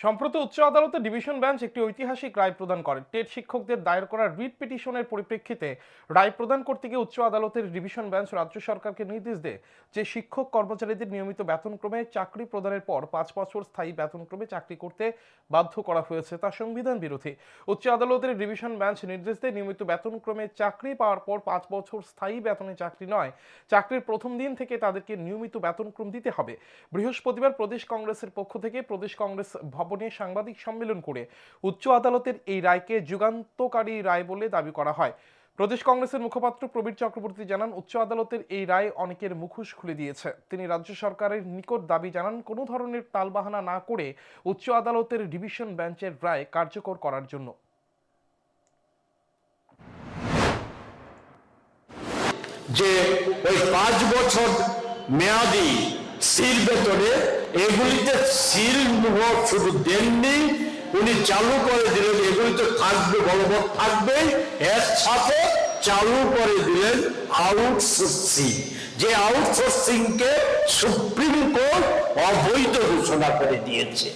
সম্প্রতি উচ্চ আদালতে ডিভিশন বেঞ্চ একটি ঐতিহাসিক রায় প্রদান করে। টেট শিক্ষকদের দায়ের করা রিট পিটিশনের পরিপ্রেক্ষিতে রায় প্রদান করতে গিয়ে উচ্চ আদালতের ডিভিশন বেঞ্চ রাজ্য সরকারকে নির্দেশ দেয় যে শিক্ষক কর্মচারীদের নিয়মিত বেতনক্রমে চাকরি প্রদানের পর 5 বছর স্থায়ী বেতনক্রমে চাকরি করতে বাধ্য করা হয়েছে তা সংবিধান বিরোধী। উচ্চ আদালতের ডিভিশন বেঞ্চ নির্দেশ দেয় নিয়মিত বেতনক্রমে চাকরি পাওয়ার পর 5 বছর স্থায়ী বেতনে চাকরি নয়, চাকরির প্রথম দিন থেকে তাদেরকে নিয়মিত বেতনক্রম দিতে হবে। বৃহস্পতিবার প্রদেশ কংগ্রেসের পক্ষ থেকে প্রদেশ কংগ্রেস ভবনে সাংবাদিক সম্মেলন করে উচ্চ আদালতের এই রায়কে যুগান্তকারী রায় বলে দাবি করা হয়। প্রদেশ কংগ্রেসের মুখপাত্র প্রবীর চক্রবর্তী জানান, উচ্চ আদালতের এই রায় অনেকের মুখোশ খুলে দিয়েছে। তিনি রাজ্য সরকারের নিকট দাবি জানান কোনো ধরনের টালবাহানা না করে উচ্চ আদালতের ডিভিশন বেঞ্চের রায় কার্যকর করার জন্য। যে ওই 5 বছর মেয়াদি স্থির বেতনে এগুলিতে স্থির মোহর শুধু দেননি, উনি চালু করে দিলেন, এগুলিতে থাকবে, বলবৎ থাকবে। এর সাথে চালু করে দিলেন আউটসোর্সিং, যে আউটসোর্সিং কে সুপ্রিম কোর্ট অবৈধ ঘোষণা করে দিয়েছে।